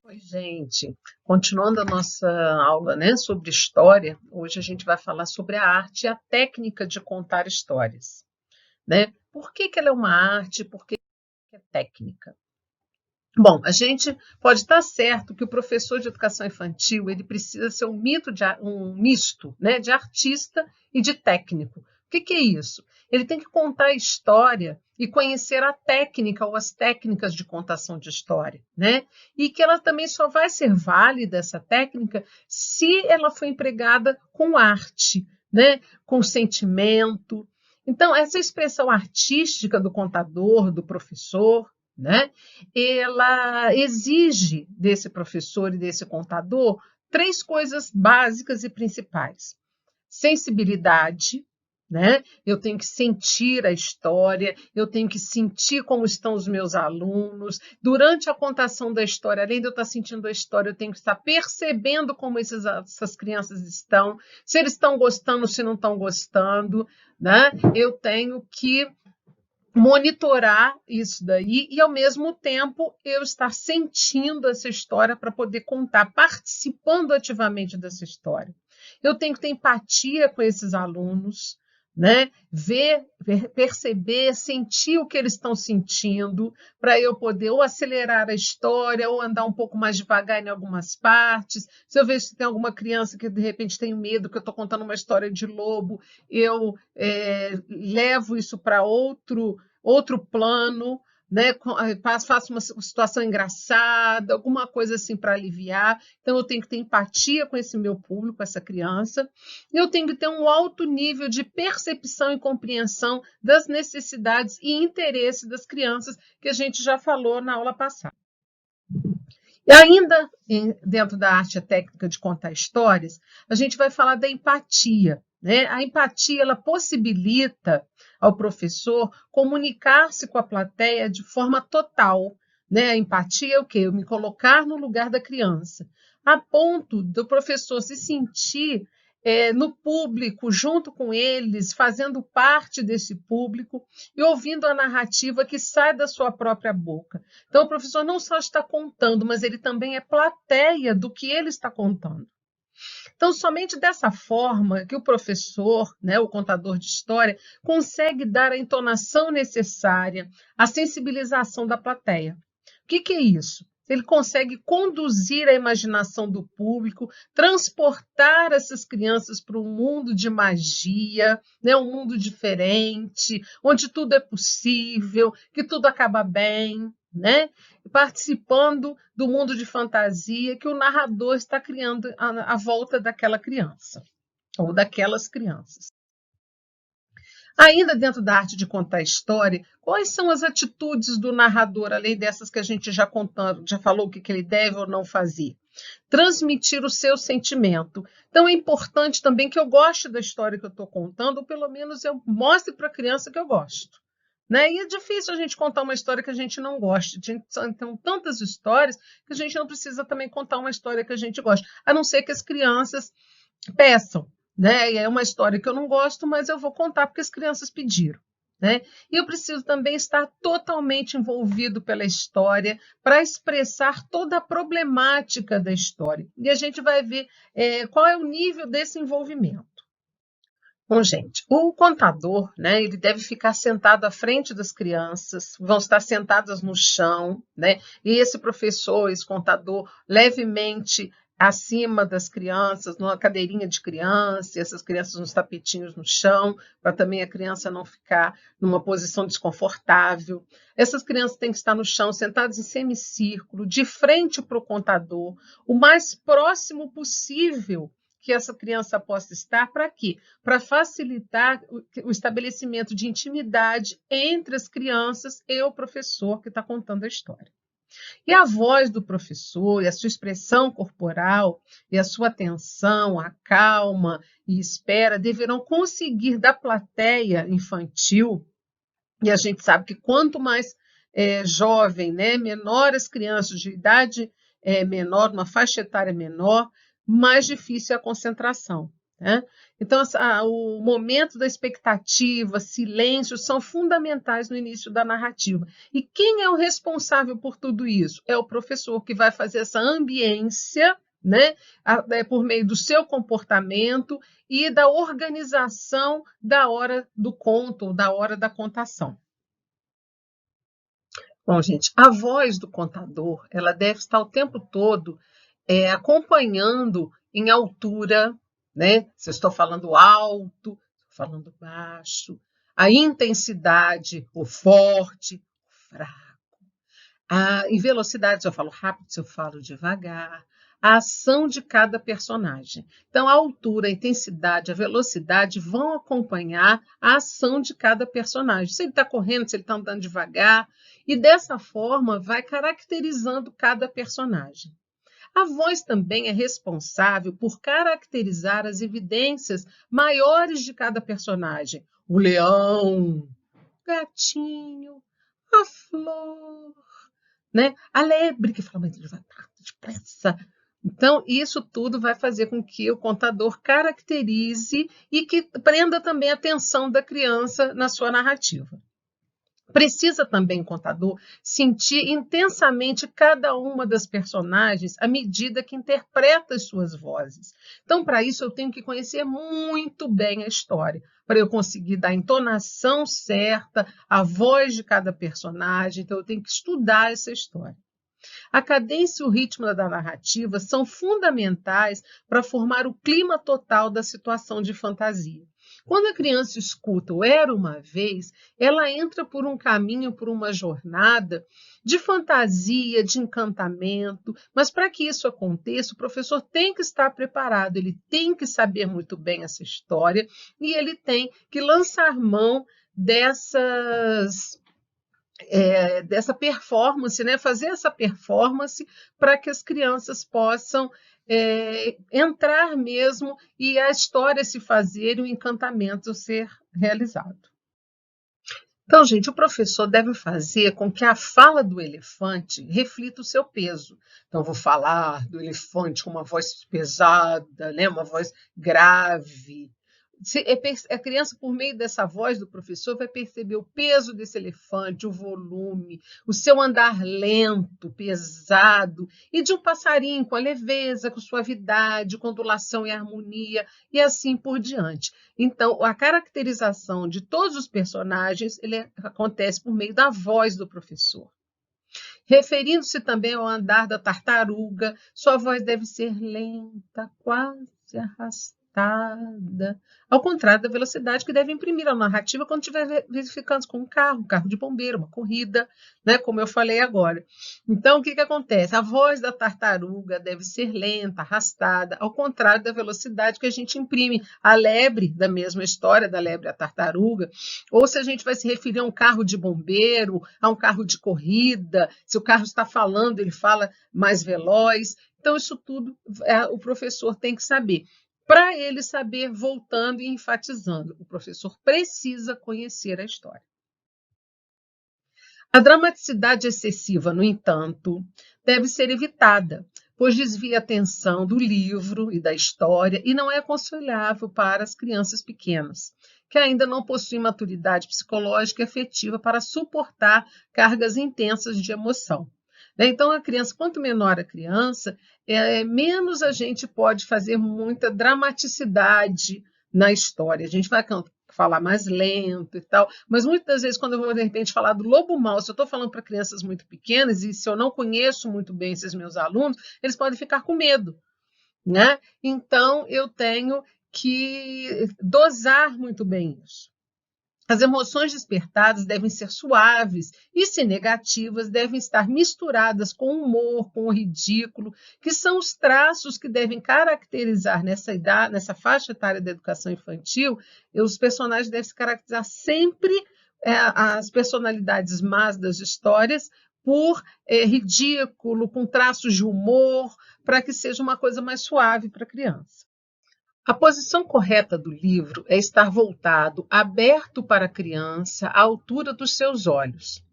Oi, gente. Continuando a nossa aula, né, sobre história, hoje a gente vai falar sobre a arte e a técnica de contar histórias, né? Por que que ela é uma arte? Por que que é técnica? Bom, a gente pode estar certo que o professor de educação infantil ele precisa ser um misto, né, de artista e de técnico. O que que é isso? Ele tem que contar a história e conhecer a técnica ou as técnicas de contação de história, né? E que ela também só vai ser válida, essa técnica, se ela for empregada com arte, né? Com sentimento. Então, essa expressão artística do contador, do professor, né? Ela exige desse professor e desse contador três coisas básicas e principais. Sensibilidade, né? Eu tenho que sentir a história, eu tenho que sentir como estão os meus alunos. Durante a contação da história, além de eu estar sentindo a história, eu tenho que estar percebendo como essas crianças estão, se eles estão gostando, se não estão gostando, né? Eu tenho que monitorar isso daí e, ao mesmo tempo, eu estar sentindo essa história para poder contar, participando ativamente dessa história. Eu tenho que ter empatia com esses alunos, né? Perceber, sentir o que eles estão sentindo, para eu poder ou acelerar a história ou andar um pouco mais devagar em algumas partes. Se eu vejo que tem alguma criança que de repente tem medo, que eu estou contando uma história de lobo, eu levo isso para outro plano, né? Faço uma situação engraçada, alguma coisa assim para aliviar. Então, eu tenho que ter empatia com esse meu público, com essa criança. E eu tenho que ter um alto nível de percepção e compreensão das necessidades e interesses das crianças, que a gente já falou na aula passada. E ainda dentro da arte e técnica de contar histórias, a gente vai falar da empatia, né? A empatia ela possibilita ao professor comunicar-se com a plateia de forma total, né? A empatia é o quê? Eu me colocar no lugar da criança, a ponto do professor se sentir no público, junto com eles, fazendo parte desse público e ouvindo a narrativa que sai da sua própria boca. Então, o professor não só está contando, mas ele também é plateia do que ele está contando. Então, somente dessa forma que o professor, né, o contador de história, consegue dar a entonação necessária, a sensibilização da plateia. O que é isso? Ele consegue conduzir a imaginação do público, transportar essas crianças para um mundo de magia, né, um mundo diferente, onde tudo é possível, que tudo acaba bem, né? Participando do mundo de fantasia que o narrador está criando à volta daquela criança, ou daquelas crianças. Ainda dentro da arte de contar história, quais são as atitudes do narrador, além dessas que a gente já falou o que ele deve ou não fazer? Transmitir o seu sentimento. Então, é importante também que eu goste da história que eu estou contando, ou pelo menos eu mostre para a criança que eu gosto. Né? E é difícil a gente contar uma história que a gente não goste. Tem tantas histórias que a gente não precisa também contar uma história que a gente gosta, a não ser que as crianças peçam. Né? E é uma história que eu não gosto, mas eu vou contar porque as crianças pediram. Né? E eu preciso também estar totalmente envolvido pela história para expressar toda a problemática da história. E a gente vai ver qual é o nível desse envolvimento. Bom, gente, o contador, né, ele deve ficar sentado à frente das crianças, vão estar sentadas no chão, né? E esse professor, esse contador, levemente acima das crianças, numa cadeirinha de criança, e essas crianças nos tapetinhos no chão, para também a criança não ficar numa posição desconfortável. Essas crianças têm que estar no chão, sentadas em semicírculo, de frente para o contador, o mais próximo possível que essa criança possa estar, para quê? Para facilitar o estabelecimento de intimidade entre as crianças e o professor que está contando a história. E a voz do professor, e a sua expressão corporal, e a sua atenção, a calma e espera deverão conseguir da plateia infantil, e a gente sabe que quanto mais jovem, né, menor as crianças de idade menor, uma faixa etária menor, mais difícil é a concentração. né? Então, o momento da expectativa, silêncio, são fundamentais no início da narrativa. E quem é o responsável por tudo isso? É o professor, que vai fazer essa ambiência, né, por meio do seu comportamento e da organização da hora do conto, da hora da contação. Bom, gente, a voz do contador, ela deve estar o tempo todo acompanhando em altura, né? Se eu estou falando alto, falando baixo, a intensidade, o forte, o fraco. Em velocidade, se eu falo rápido, se eu falo devagar. A ação de cada personagem. Então, a altura, a intensidade, a velocidade vão acompanhar a ação de cada personagem. Se ele está correndo, se ele está andando devagar. E dessa forma, vai caracterizando cada personagem. A voz também é responsável por caracterizar as evidências maiores de cada personagem. O leão, o gatinho, a flor, né? A lebre, que fala muito devagar, depressa. Então, isso tudo vai fazer com que o contador caracterize e que prenda também a atenção da criança na sua narrativa. Precisa também o contador sentir intensamente cada uma das personagens à medida que interpreta as suas vozes. Então, para isso, eu tenho que conhecer muito bem a história, para eu conseguir dar a entonação certa, a voz de cada personagem. Então, eu tenho que estudar essa história. A cadência e o ritmo da narrativa são fundamentais para formar o clima total da situação de fantasia. Quando a criança escuta o Era uma Vez, ela entra por um caminho, por uma jornada de fantasia, de encantamento, mas para que isso aconteça, o professor tem que estar preparado, ele tem que saber muito bem essa história e ele tem que lançar mão dessa performance, né? Fazer essa performance para que as crianças possam entrar mesmo e a história se fazer e o encantamento ser realizado. Então, gente, o professor deve fazer com que a fala do elefante reflita o seu peso. Então, vou falar do elefante com uma voz pesada, né? Uma voz grave. A criança, por meio dessa voz do professor, vai perceber o peso desse elefante, o volume, o seu andar lento, pesado, e de um passarinho com a leveza, com suavidade, com ondulação e harmonia, e assim por diante. Então, a caracterização de todos os personagens acontece por meio da voz do professor. Referindo-se também ao andar da tartaruga, sua voz deve ser lenta, quase arrastada, ao contrário da velocidade que deve imprimir a narrativa quando estiver verificando com um carro de bombeiro, uma corrida, né, como eu falei agora. Então, o que acontece? A voz da tartaruga deve ser lenta, arrastada, ao contrário da velocidade que a gente imprime. A lebre, da mesma história da lebre e a tartaruga, ou se a gente vai se referir a um carro de bombeiro, a um carro de corrida, se o carro está falando, ele fala mais veloz. Então, isso tudo o professor tem que saber. Para ele saber, voltando e enfatizando, o professor precisa conhecer a história. A dramaticidade excessiva, no entanto, deve ser evitada, pois desvia a atenção do livro e da história e não é aconselhável para as crianças pequenas, que ainda não possuem maturidade psicológica e afetiva para suportar cargas intensas de emoção. Então, a criança, quanto menor a criança, menos a gente pode fazer muita dramaticidade na história. A gente vai falar mais lento e tal, mas muitas vezes, quando eu vou, de repente, falar do lobo mau, se eu estou falando para crianças muito pequenas, e se eu não conheço muito bem esses meus alunos, eles podem ficar com medo, né? Então, eu tenho que dosar muito bem isso. As emoções despertadas devem ser suaves e, se negativas, devem estar misturadas com o humor, com o ridículo, que são os traços que devem caracterizar nessa idade, nessa faixa etária da educação infantil. Os personagens devem se caracterizar sempre as personalidades más das histórias por ridículo, com traços de humor, para que seja uma coisa mais suave para a criança. A posição correta do livro é estar voltado, aberto para a criança, à altura dos seus olhos.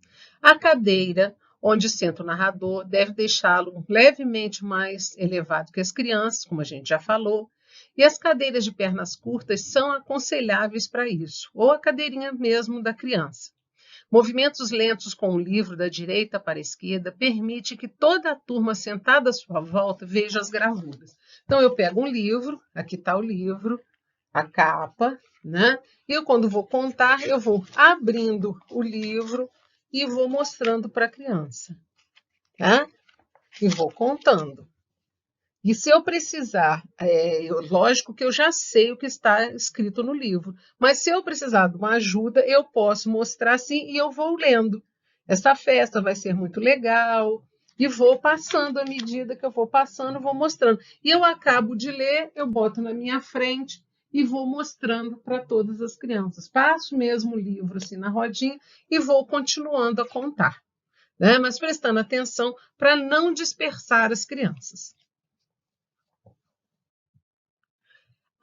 A cadeira onde senta o narrador deve deixá-lo levemente mais elevado que as crianças, como a gente já falou, E as cadeiras de pernas curtas são aconselháveis para isso, ou a cadeirinha mesmo da criança. Movimentos lentos com o livro da direita para a esquerda permite que toda a turma sentada à sua volta veja as gravuras. Então, eu pego um livro, aqui está o livro, a capa, né? E eu, quando vou contar, eu vou abrindo o livro e vou mostrando para a criança, tá? E vou contando. E se eu precisar, lógico que eu já sei o que está escrito no livro, mas se eu precisar de uma ajuda, eu posso mostrar assim e eu vou lendo. Essa festa vai ser muito legal, e vou passando à medida que eu vou passando, vou mostrando. E eu acabo de ler, eu boto na minha frente e vou mostrando para todas as crianças. Passo mesmo o livro assim na rodinha e vou continuando a contar, né? Mas prestando atenção para não dispersar as crianças.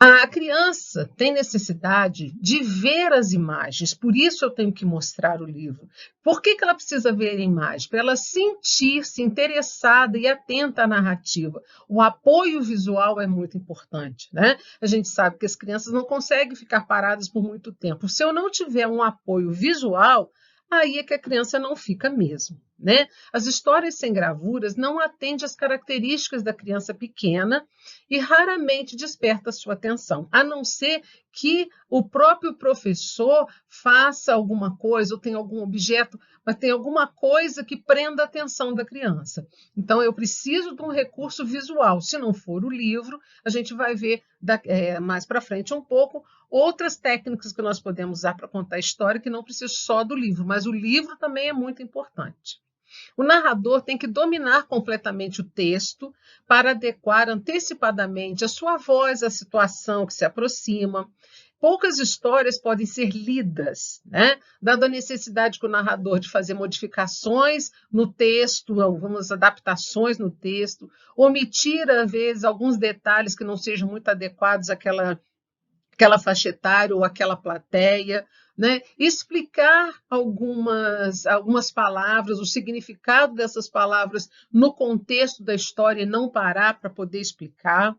A criança tem necessidade de ver as imagens, por isso eu tenho que mostrar o livro. Por que ela precisa ver a imagem? Para ela sentir-se interessada e atenta à narrativa. O apoio visual é muito importante, né? A gente sabe que as crianças não conseguem ficar paradas por muito tempo. Se eu não tiver um apoio visual, aí é que a criança não fica mesmo, né? As histórias sem gravuras não atendem às características da criança pequena e raramente desperta a sua atenção, a não ser que o próprio professor faça alguma coisa ou tenha algum objeto, mas tem alguma coisa que prenda a atenção da criança. Então, eu preciso de um recurso visual. Se não for o livro, a gente vai ver mais para frente um pouco outras técnicas que nós podemos usar para contar a história, que não precisa só do livro, mas o livro também é muito importante. O narrador tem que dominar completamente o texto para adequar antecipadamente a sua voz à situação que se aproxima. Poucas histórias podem ser lidas, né? Dada a necessidade que o narrador de fazer modificações no texto, algumas adaptações no texto, omitir, às vezes, alguns detalhes que não sejam muito adequados àquela faixa etária ou aquela plateia, né? Explicar algumas palavras, o significado dessas palavras no contexto da história e não parar para poder explicar.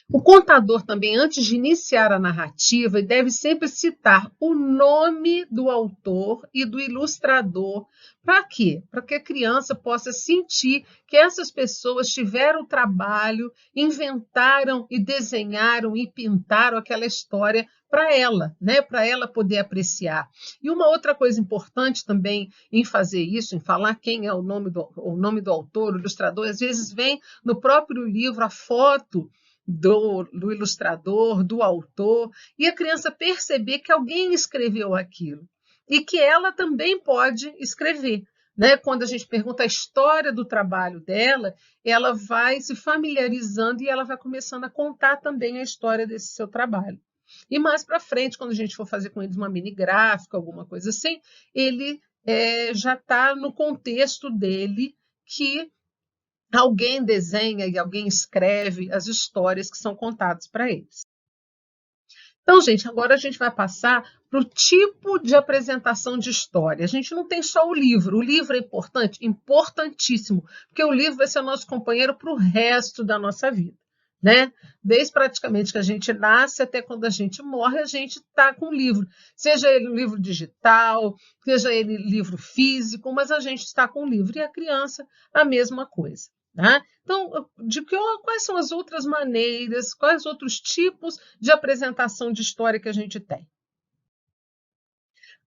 O contador também, antes de iniciar a narrativa, deve sempre citar o nome do autor e do ilustrador. Para quê? Para que a criança possa sentir que essas pessoas tiveram o trabalho, inventaram e desenharam e pintaram aquela história para ela, né? Para ela poder apreciar. E uma outra coisa importante também em fazer isso, em falar quem é o nome do autor, o ilustrador, às vezes vem no próprio livro a foto do ilustrador, do autor, e a criança perceber que alguém escreveu aquilo e que ela também pode escrever. Né? Quando a gente pergunta a história do trabalho dela, ela vai se familiarizando e ela vai começando a contar também a história desse seu trabalho. E mais para frente, quando a gente for fazer com eles uma mini gráfica, alguma coisa assim, ele já está no contexto dele que alguém desenha e alguém escreve as histórias que são contadas para eles. Então, gente, agora a gente vai passar para o tipo de apresentação de história. A gente não tem só o livro. O livro é importante? Importantíssimo, porque o livro vai ser o nosso companheiro para o resto da nossa vida. Né? Desde praticamente que a gente nasce até quando a gente morre, a gente está com o livro. Seja ele um livro digital, seja ele livro físico, mas a gente está com o livro. E a criança, a mesma coisa. Tá? Então, quais são as outras maneiras, quais outros tipos de apresentação de história que a gente tem?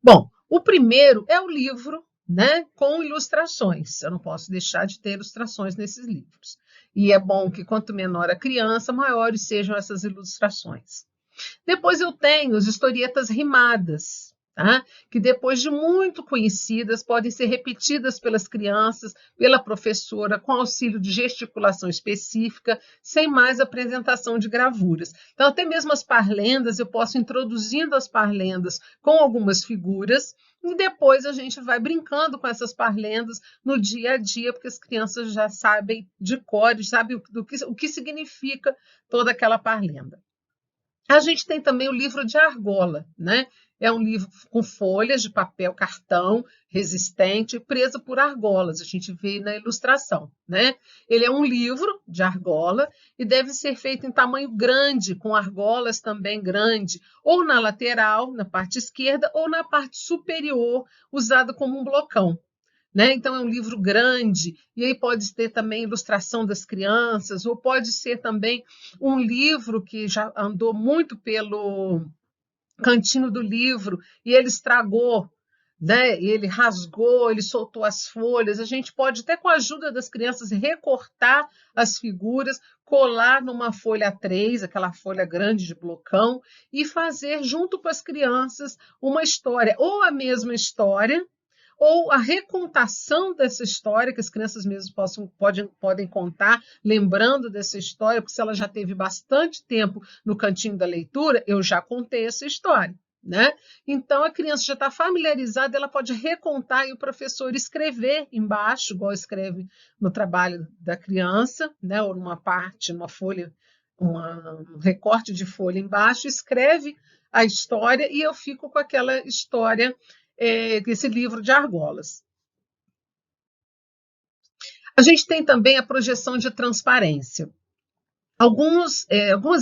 Bom, o primeiro é o livro, né, com ilustrações. Eu não posso deixar de ter ilustrações nesses livros. E é bom que quanto menor a criança, maiores sejam essas ilustrações. Depois eu tenho as historietas rimadas, tá? Que depois de muito conhecidas, podem ser repetidas pelas crianças, pela professora, com auxílio de gesticulação específica, sem mais apresentação de gravuras. Então, até mesmo as parlendas, eu posso ir introduzindo as parlendas com algumas figuras, e depois a gente vai brincando com essas parlendas no dia a dia, porque as crianças já sabem de cor, sabem o que significa toda aquela parlenda. A gente tem também o livro de argola, né? É um livro com folhas de papel, cartão, resistente, presa por argolas. A gente vê na ilustração, né? Ele é um livro de argola e deve ser feito em tamanho grande, com argolas também grande, ou na lateral, na parte esquerda, ou na parte superior, usado como um blocão. Né? Então, é um livro grande, e aí pode ter também ilustração das crianças, ou pode ser também um livro que já andou muito pelo cantinho do livro e ele estragou, né? Ele rasgou, ele soltou as folhas. A gente pode, até com a ajuda das crianças, recortar as figuras, colar numa folha A3, aquela folha grande de blocão, e fazer, junto com as crianças, uma história, ou a mesma história, ou a recontação dessa história, que as crianças mesmo podem contar, lembrando dessa história, porque se ela já teve bastante tempo no cantinho da leitura, eu já contei essa história. Né? Então, a criança já está familiarizada, ela pode recontar e o professor escrever embaixo, igual escreve no trabalho da criança, né? Ou numa parte, numa folha, um recorte de folha embaixo, escreve a história e eu fico com aquela história, esse livro de argolas. A gente tem também a projeção de transparência. Algumas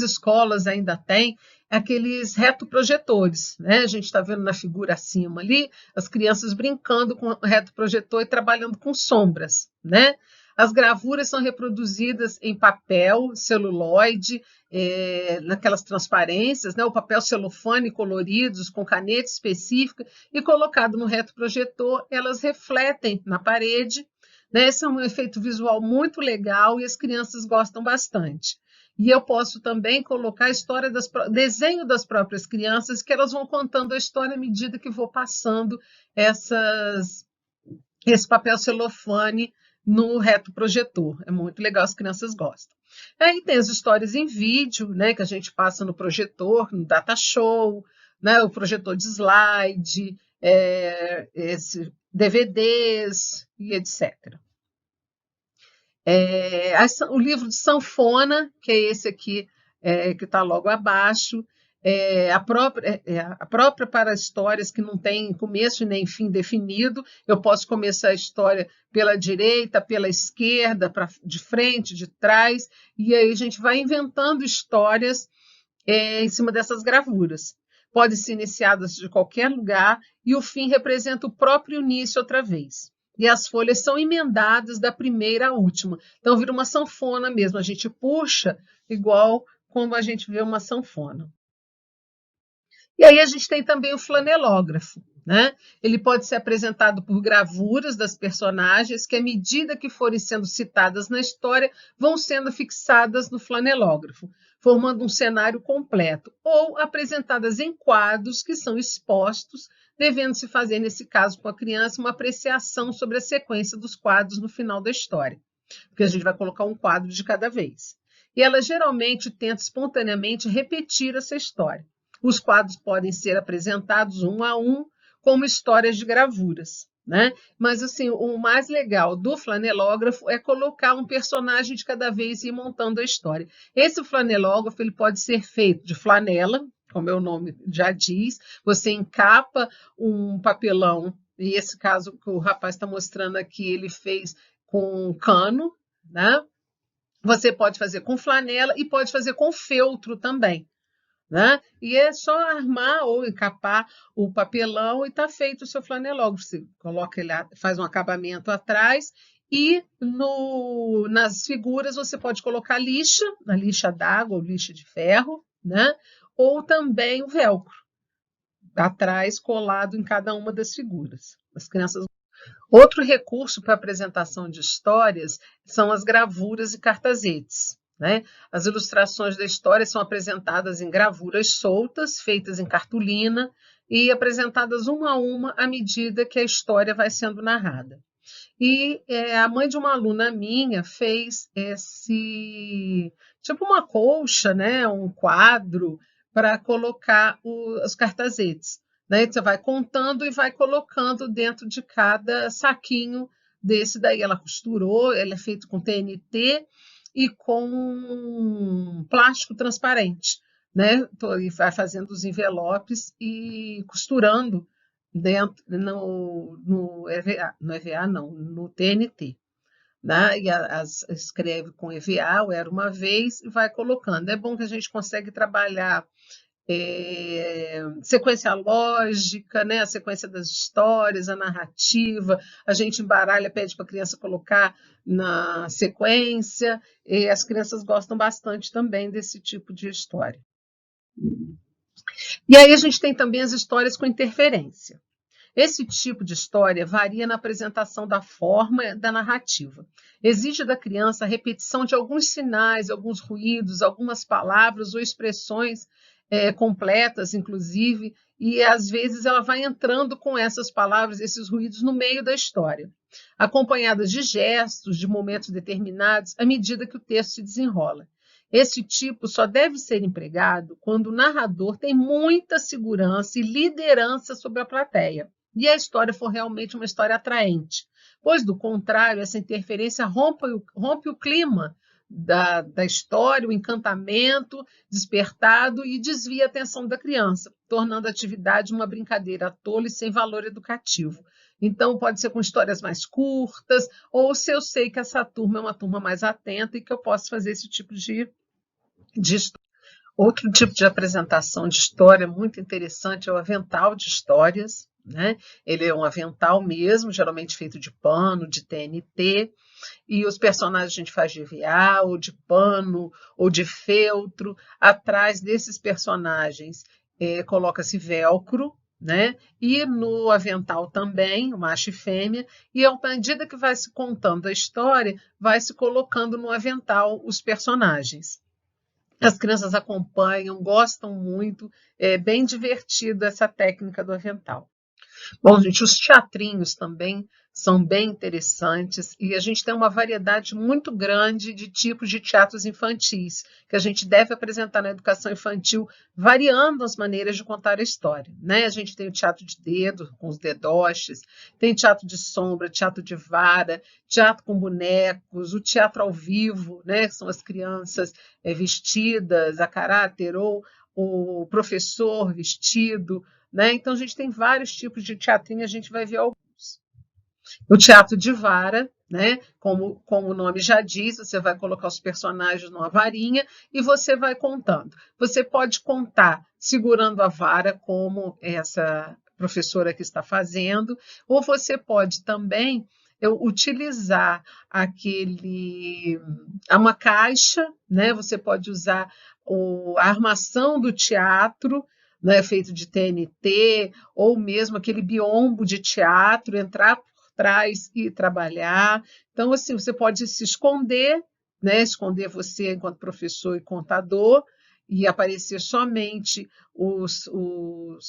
escolas ainda têm aqueles retroprojetores, né? A gente está vendo na figura acima ali as crianças brincando com o retroprojetor e trabalhando com sombras, né? As gravuras são reproduzidas em papel, celuloide, naquelas transparências, né? O papel celofane coloridos com caneta específica e colocado no retroprojetor, elas refletem na parede, né? Esse é um efeito visual muito legal e as crianças gostam bastante. E eu posso também colocar a história desenho das próprias crianças, que elas vão contando a história à medida que vou passando esse papel celofane no retroprojetor. É muito legal, as crianças gostam. Aí tem as histórias em vídeo, né, que a gente passa no projetor, no data show, né, o projetor de slide, DVDs e etc. O livro de sanfona, que é esse aqui, que está logo abaixo, a própria para histórias que não tem começo e nem fim definido. Eu posso começar a história pela direita, pela esquerda, de frente, de trás, e aí a gente vai inventando histórias em cima dessas gravuras. Podem ser iniciadas de qualquer lugar e o fim representa o próprio início outra vez. E as folhas são emendadas da primeira à última. Então, vira uma sanfona mesmo. A gente puxa igual como a gente vê uma sanfona. E aí a gente tem também o flanelógrafo, né? Ele pode ser apresentado por gravuras das personagens que, à medida que forem sendo citadas na história, vão sendo fixadas no flanelógrafo, formando um cenário completo, ou apresentadas em quadros que são expostos, devendo-se fazer, nesse caso com a criança, uma apreciação sobre a sequência dos quadros no final da história, porque a gente vai colocar um quadro de cada vez. E ela geralmente tenta espontaneamente repetir essa história. Os quadros podem ser apresentados um a um, como histórias de gravuras, né? Mas assim, o mais legal do flanelógrafo é colocar um personagem de cada vez e ir montando a história. Esse flanelógrafo ele pode ser feito de flanela, como o nome já diz. Você encapa um papelão, e esse caso que o rapaz está mostrando aqui, ele fez com cano, né? Você pode fazer com flanela e pode fazer com feltro também. Né? E é só armar ou encapar o papelão e está feito o seu flanelógrafo. Você coloca ele, faz um acabamento atrás e nas figuras você pode colocar lixa, a lixa d'água ou lixa de ferro, né? Ou também o velcro atrás colado em cada uma das figuras. As crianças. Outro recurso para apresentação de histórias são as gravuras e cartazetes. Né? As ilustrações da história são apresentadas em gravuras soltas, feitas em cartolina, e apresentadas uma a uma à medida que a história vai sendo narrada. E a mãe de uma aluna minha fez tipo uma colcha, né? Um quadro para colocar os cartazetes. Né? Você vai contando e vai colocando dentro de cada saquinho desse daí. Ela costurou, ele é feito com TNT e com plástico transparente. né? E vai fazendo os envelopes e costurando dentro no EVA, no EVA não, no TNT. Né? E escreve com EVA, ou era uma vez, e vai colocando. É bom que a gente consegue trabalhar sequência lógica, né? A sequência das histórias, a narrativa, a gente embaralha, pede para a criança colocar na sequência, e as crianças gostam bastante também desse tipo de história. E aí a gente tem também as histórias com interferência. Esse tipo de história varia na apresentação da forma da narrativa. Exige da criança a repetição de alguns sinais, alguns ruídos, algumas palavras ou expressões completas, inclusive, e às vezes ela vai entrando com essas palavras, esses ruídos no meio da história, acompanhadas de gestos, de momentos determinados, à medida que o texto se desenrola. Esse tipo só deve ser empregado quando o narrador tem muita segurança e liderança sobre a plateia e a história for realmente uma história atraente, pois, do contrário, essa interferência rompe o clima da história, o encantamento despertado e desvia a atenção da criança, tornando a atividade uma brincadeira tola e sem valor educativo. Então, pode ser com histórias mais curtas, ou se eu sei que essa turma é uma turma mais atenta e que eu posso fazer esse tipo de história. Outro tipo de apresentação de história muito interessante é o avental de histórias, né? Ele é um avental mesmo, geralmente feito de pano, de TNT, e os personagens a gente faz de EVA, ou de pano, ou de feltro. Atrás desses personagens coloca-se velcro, né? E no avental também, o macho e fêmea, e à medida que vai se contando a história, vai se colocando no avental os personagens. As crianças acompanham, gostam muito, é bem divertido essa técnica do avental. Bom, gente, os teatrinhos também são bem interessantes e a gente tem uma variedade muito grande de tipos de teatros infantis que a gente deve apresentar na educação infantil, variando as maneiras de contar a história, né? A gente tem o teatro de dedo, com os dedoches, tem teatro de sombra, teatro de vara, teatro com bonecos, o teatro ao vivo, né? Que são as crianças vestidas a caráter ou o professor vestido, né? Então, a gente tem vários tipos de teatrinho, a gente vai ver alguns. O teatro de vara, né? Como o nome já diz, você vai colocar os personagens numa varinha e você vai contando. Você pode contar segurando a vara, como essa professora que está fazendo, ou você pode também utilizar uma caixa, né? Você pode usar a armação do teatro, né, feito de TNT, ou mesmo aquele biombo de teatro, entrar por trás e trabalhar. Então, assim, você pode se esconder, né, esconder você enquanto professor e contador, e aparecer somente os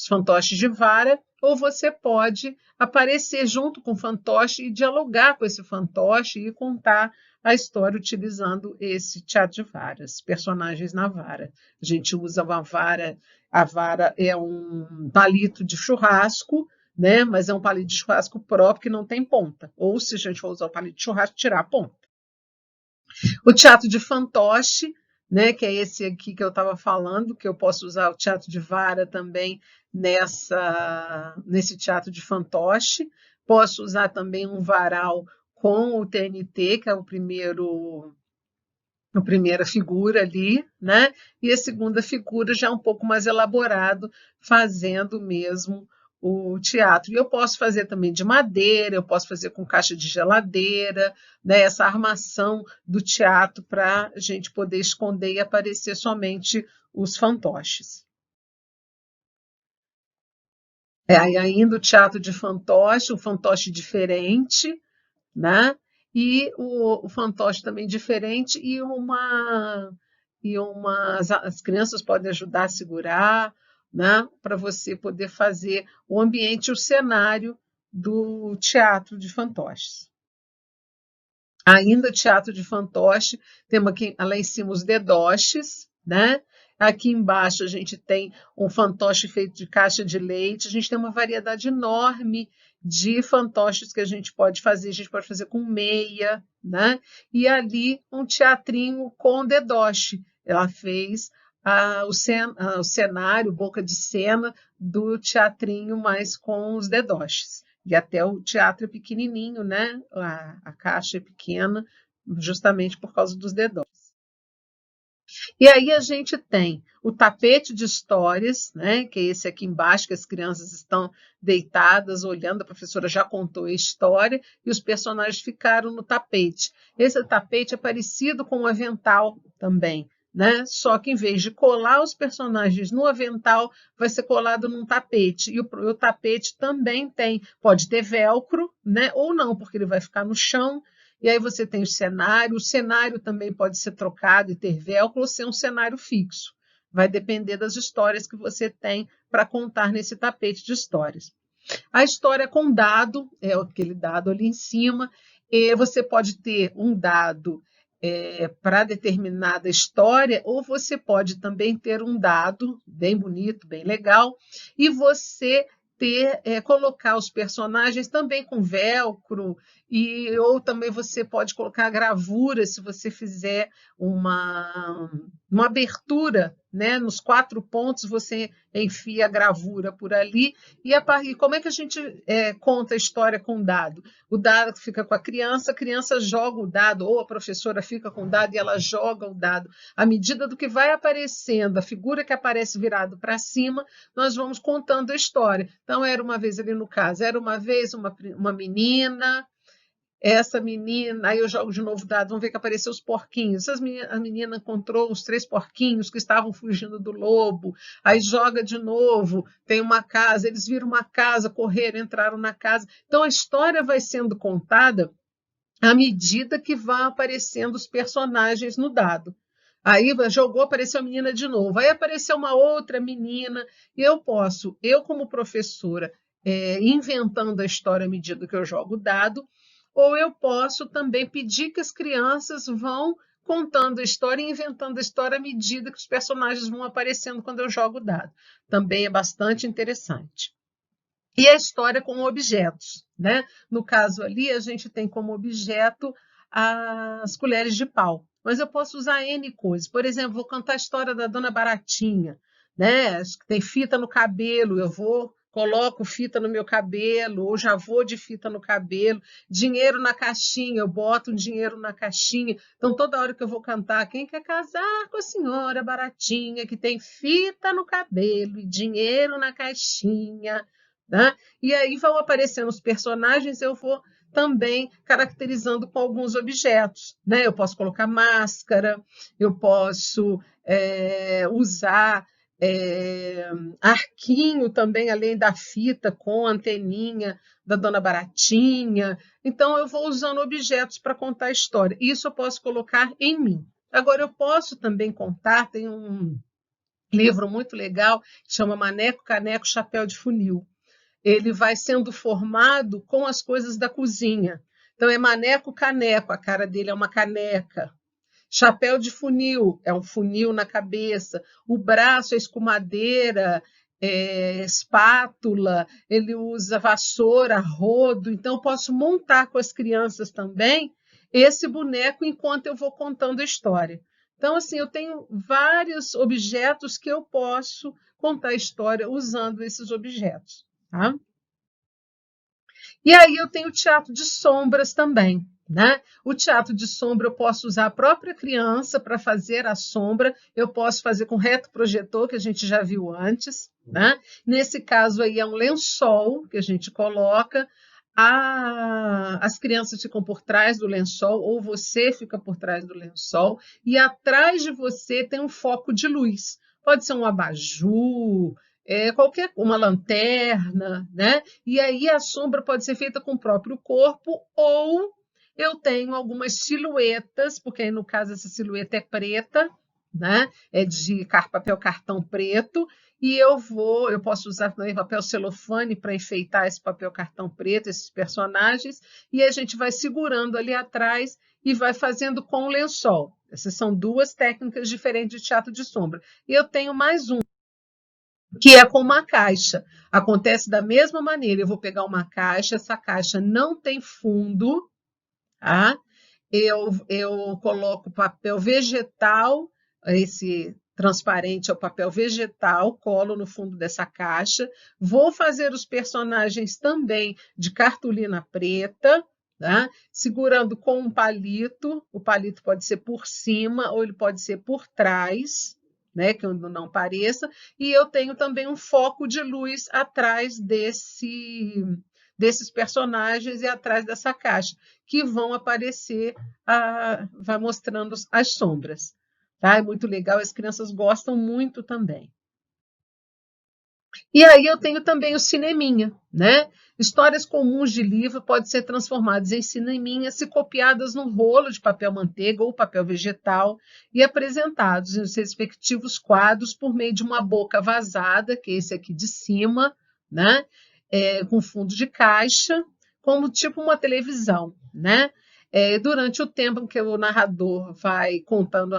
fantoches de vara, ou você pode aparecer junto com o fantoche e dialogar com esse fantoche e contar a história utilizando esse teatro de varas, personagens na vara. A gente usa uma vara, a vara é um palito de churrasco, né? Mas é um palito de churrasco próprio que não tem ponta. Ou se a gente for usar o palito de churrasco, tirar a ponta. O teatro de fantoche, né? Que é esse aqui que eu estava falando, que eu posso usar o teatro de vara também nesse teatro de fantoche. Posso usar também um varal com o TNT, que é a primeira figura ali, né? E a segunda figura já um pouco mais elaborado, fazendo mesmo o teatro. E eu posso fazer também de madeira, eu posso fazer com caixa de geladeira, né? Essa armação do teatro para a gente poder esconder e aparecer somente os fantoches. Aí ainda o teatro de fantoche, um fantoche diferente, né? E o fantoche também diferente as crianças podem ajudar a segurar, né? Para você poder fazer o ambiente, o cenário do teatro de fantoches. Ainda o teatro de fantoche, temos aqui lá em cima os dedoches, né? Aqui embaixo a gente tem um fantoche feito de caixa de leite, a gente tem uma variedade enorme de fantoches que a gente pode fazer com meia, né? E ali um teatrinho com dedoche. Ela fez o cenário, boca de cena do teatrinho, mas com os dedoches. E até o teatro é pequenininho, né? A caixa é pequena, justamente por causa dos dedoches. E aí a gente tem o tapete de histórias, né, que é esse aqui embaixo, que as crianças estão deitadas, olhando, a professora já contou a história, e os personagens ficaram no tapete. Esse tapete é parecido com um avental também, né? Só que em vez de colar os personagens no avental, vai ser colado num tapete. E o tapete também pode ter velcro, né? Ou não, porque ele vai ficar no chão. E aí você tem o cenário também pode ser trocado e ter velcro ou ser um cenário fixo. Vai depender das histórias que você tem para contar nesse tapete de histórias. A história com dado, é aquele dado ali em cima, e você pode ter um dado para determinada história, ou você pode também ter um dado bem bonito, bem legal, e você colocar os personagens também com velcro, ou também você pode colocar gravura se você fizer uma abertura, né? Nos 4 pontos você enfia a gravura por ali. E como é que a gente conta a história com o dado? O dado fica com a criança joga o dado, ou a professora fica com o dado e ela joga o dado. À medida do que vai aparecendo, a figura que aparece virado para cima, nós vamos contando a história. Então, era uma vez ali no caso, era uma vez uma menina, essa menina, aí eu jogo de novo o dado, vamos ver que apareceu os porquinhos. A menina encontrou os 3 porquinhos que estavam fugindo do lobo, aí joga de novo, tem uma casa, eles viram uma casa, correram, entraram na casa. Então a história vai sendo contada à medida que vão aparecendo os personagens no dado. Aí jogou, apareceu a menina de novo, aí apareceu uma outra menina, e eu como professora, inventando a história à medida que eu jogo o dado, ou eu posso também pedir que as crianças vão contando a história e inventando a história à medida que os personagens vão aparecendo quando eu jogo o dado. Também é bastante interessante. E a história com objetos, né? No caso ali, a gente tem como objeto as colheres de pau, mas eu posso usar N coisas. Por exemplo, vou contar a história da Dona Baratinha, né? Tem fita no cabelo, coloco fita no meu cabelo, ou já vou de fita no cabelo, dinheiro na caixinha, eu boto um dinheiro na caixinha. Então, toda hora que eu vou cantar, quem quer casar com a senhora Baratinha, que tem fita no cabelo e dinheiro na caixinha, né? E aí vão aparecendo os personagens, eu vou também caracterizando com alguns objetos, né? Eu posso colocar máscara, eu posso usar arquinho também, além da fita, com anteninha da Dona Baratinha. Então, eu vou usando objetos para contar a história. Isso eu posso colocar em mim. Agora, eu posso também contar, tem um livro muito legal, que chama Maneco, Caneco, Chapéu de Funil. Ele vai sendo formado com as coisas da cozinha. Então, é maneco, caneco, a cara dele é uma caneca. Chapéu de funil, é um funil na cabeça. O braço é escumadeira, espátula, ele usa vassoura, rodo. Então, eu posso montar com as crianças também esse boneco enquanto eu vou contando a história. Então, assim, eu tenho vários objetos que eu posso contar a história usando esses objetos. Tá? E aí eu tenho o teatro de sombras também. Né? O teatro de sombra eu posso usar a própria criança para fazer a sombra, eu posso fazer com retroprojetor, que a gente já viu antes. Né? Nesse caso aí é um lençol que a gente coloca, as crianças ficam por trás do lençol, ou você fica por trás do lençol, e atrás de você tem um foco de luz. Pode ser um abajur, uma lanterna, né? E aí a sombra pode ser feita com o próprio corpo, ou eu tenho algumas silhuetas, porque aí no caso essa silhueta é preta, né? É de papel cartão preto, e eu posso usar também papel celofane para enfeitar esse papel cartão preto, esses personagens, e a gente vai segurando ali atrás e vai fazendo com o lençol. Essas são 2 técnicas diferentes de teatro de sombra. E eu tenho mais um, que é com uma caixa. Acontece da mesma maneira, eu vou pegar uma caixa, essa caixa não tem fundo, tá? Eu coloco papel vegetal, esse transparente é o papel vegetal, colo no fundo dessa caixa. Vou fazer os personagens também de cartolina preta, tá? Segurando com um palito. O palito pode ser por cima ou ele pode ser por trás, né, que não pareça. E eu tenho também um foco de luz atrás desses personagens e atrás dessa caixa, que vão aparecer, vai mostrando as sombras. Tá? É muito legal, as crianças gostam muito também. E aí eu tenho também o cineminha, né? Histórias comuns de livro podem ser transformadas em cineminha se copiadas no rolo de papel manteiga ou papel vegetal e apresentados nos respectivos quadros por meio de uma boca vazada, que é esse aqui de cima, né? Com fundo de caixa, como tipo uma televisão, né? Durante o tempo que o narrador vai contando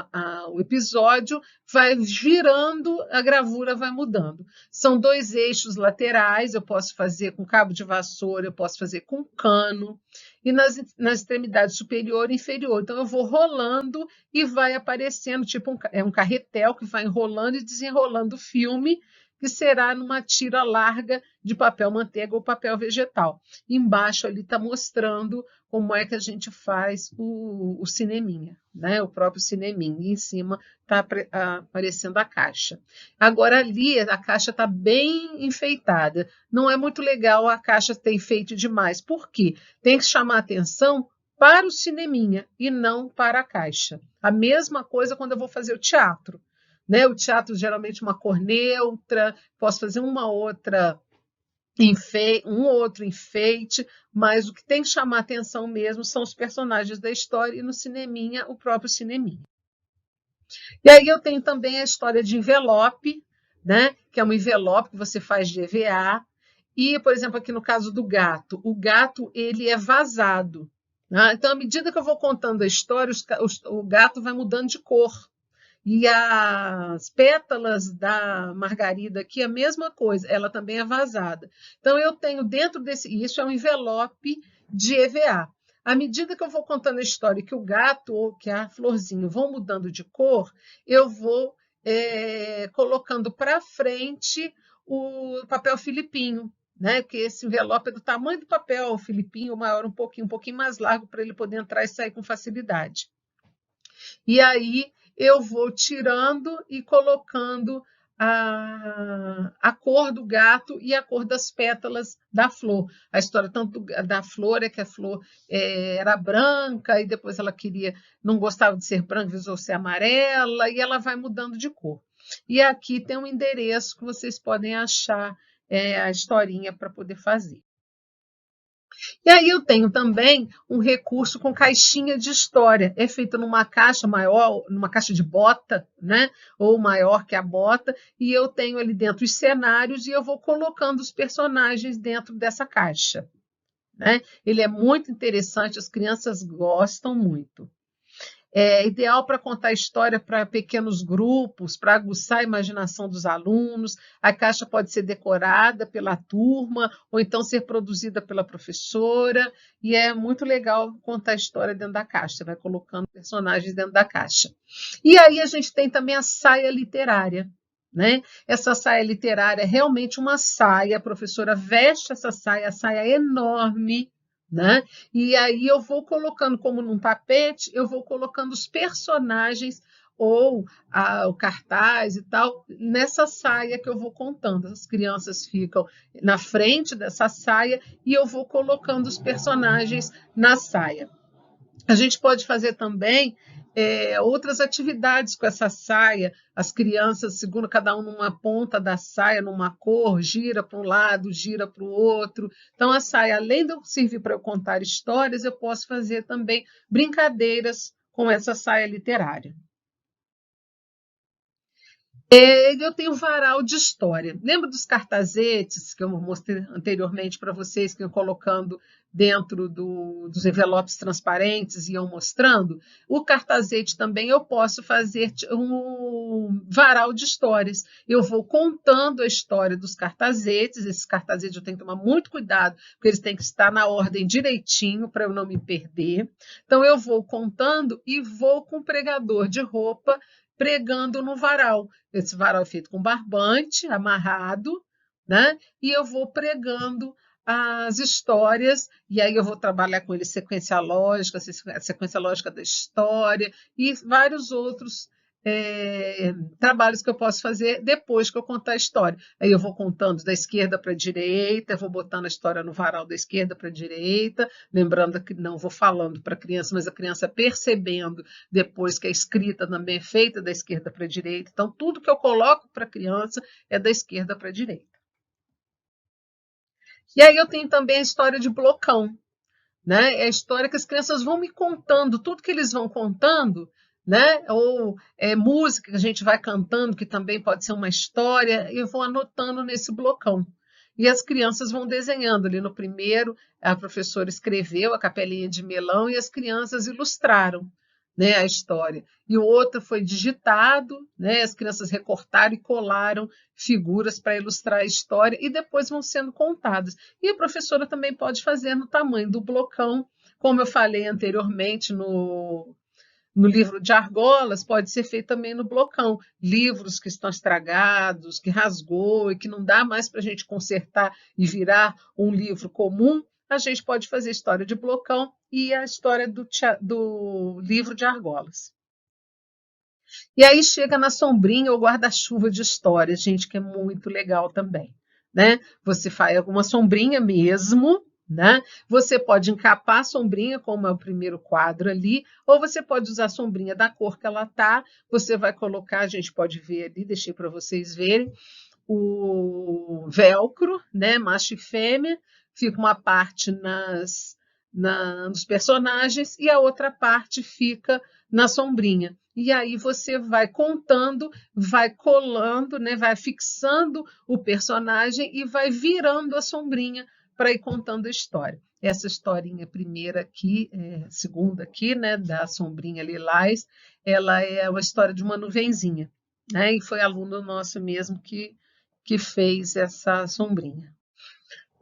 o episódio, vai girando, a gravura vai mudando. São 2 eixos laterais, eu posso fazer com cabo de vassoura, eu posso fazer com cano, e nas extremidades superior e inferior. Então, eu vou rolando e vai aparecendo, tipo um carretel que vai enrolando e desenrolando o filme, que será numa tira larga de papel manteiga ou papel vegetal. Embaixo ali está mostrando como é que a gente faz o cineminha, né? O próprio cineminha. E em cima está aparecendo a caixa. Agora ali a caixa está bem enfeitada. Não é muito legal a caixa ter enfeite demais. Por quê? Tem que chamar atenção para o cineminha e não para a caixa. A mesma coisa quando eu vou fazer o teatro. Né? O teatro geralmente uma cor neutra, posso fazer um outro enfeite, mas o que tem que chamar atenção mesmo são os personagens da história e no cineminha, o próprio cineminha. E aí eu tenho também a história de envelope, né? Que é um envelope que você faz de EVA. E, por exemplo, aqui no caso do gato, o gato ele é vazado. Né? Então, à medida que eu vou contando a história, o gato vai mudando de cor. E as pétalas da margarida aqui, a mesma coisa, ela também é vazada. Então, eu tenho dentro desse. Isso é um envelope de EVA. À medida que eu vou contando a história, que o gato ou que a florzinha vão mudando de cor, eu vou colocando para frente o papel filipinho. Né? Porque esse envelope é do tamanho do papel filipinho, maior um pouquinho mais largo, para ele poder entrar e sair com facilidade. E aí eu vou tirando e colocando a cor do gato e a cor das pétalas da flor. A história tanto da flor é que a flor era branca e depois ela não gostava de ser branca, precisou ser amarela e ela vai mudando de cor. E aqui tem um endereço que vocês podem achar a historinha para poder fazer. E aí eu tenho também um recurso com caixinha de história. É feito numa caixa maior, numa caixa de bota, né? Ou maior que a bota, e eu tenho ali dentro os cenários e eu vou colocando os personagens dentro dessa caixa. Né? Ele é muito interessante, as crianças gostam muito. É ideal para contar história para pequenos grupos, para aguçar a imaginação dos alunos. A caixa pode ser decorada pela turma ou então ser produzida pela professora. E é muito legal contar história dentro da caixa. Você vai colocando personagens dentro da caixa. E aí a gente tem também a saia literária. Né? Essa saia literária é realmente uma saia. A professora veste essa saia, a saia é enorme. Né? E aí eu vou colocando, como num tapete, eu vou colocando os personagens ou o cartaz e tal, nessa saia que eu vou contando. As crianças ficam na frente dessa saia e eu vou colocando os personagens na saia. A gente pode fazer também outras atividades com essa saia. As crianças seguram cada um numa ponta da saia, numa cor, gira para um lado, gira para o outro. Então, a saia, além de servir para eu contar histórias, eu posso fazer também brincadeiras com essa saia literária. Eu tenho varal de história. Lembra dos cartazetes que eu mostrei anteriormente para vocês, que eu colocando dentro dos envelopes transparentes e iam mostrando? O cartazete também eu posso fazer um varal de histórias. Eu vou contando a história dos cartazetes. Esses cartazetes eu tenho que tomar muito cuidado, porque eles têm que estar na ordem direitinho para eu não me perder. Então, eu vou contando e vou com o pregador de roupa pregando no varal. Esse varal é feito com barbante, amarrado, né? E eu vou pregando as histórias, e aí eu vou trabalhar com ele sequência lógica, a sequência lógica da história e vários outros trabalhos que eu posso fazer depois que eu contar a história. Aí eu vou contando da esquerda para a direita, vou botando a história no varal da esquerda para a direita, lembrando que não vou falando para a criança, mas a criança percebendo depois que a escrita também é feita da esquerda para a direita. Então, tudo que eu coloco para a criança é da esquerda para a direita. E aí eu tenho também a história de blocão, né? É a história que as crianças vão me contando, tudo que eles vão contando, né? Ou música que a gente vai cantando, que também pode ser uma história, eu vou anotando nesse blocão. E as crianças vão desenhando. Ali no primeiro, a professora escreveu a capelinha de melão e as crianças ilustraram, né, a história. E o outro foi digitado, né, as crianças recortaram e colaram figuras para ilustrar a história e depois vão sendo contadas. E a professora também pode fazer no tamanho do blocão, como eu falei anteriormente no livro de argolas, pode ser feito também no blocão. Livros que estão estragados, que rasgou e que não dá mais para a gente consertar e virar um livro comum, a gente pode fazer história de blocão e a história do livro de argolas. E aí chega na sombrinha ou guarda-chuva de histórias, gente, que é muito legal também, né? Você faz alguma sombrinha mesmo, né? Você pode encapar a sombrinha, como é o primeiro quadro ali, ou você pode usar a sombrinha da cor que ela tá. Você vai colocar, a gente pode ver ali, deixei para vocês verem, o velcro, né? Macho e fêmea, fica uma parte nos personagens e a outra parte fica na sombrinha. E aí você vai contando, vai colando, né? Vai fixando o personagem e vai virando a sombrinha para ir contando a história. Essa historinha primeira aqui, segunda aqui, né, da sombrinha lilás, ela é uma história de uma nuvenzinha, né? E foi aluno nosso mesmo que fez essa sombrinha.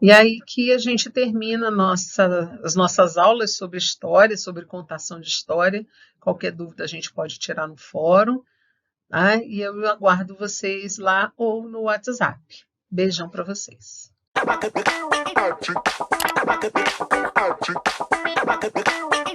E aí que a gente termina as nossas aulas sobre história, sobre contação de história. Qualquer dúvida a gente pode tirar no fórum, tá? E eu aguardo vocês lá ou no WhatsApp. Beijão para vocês.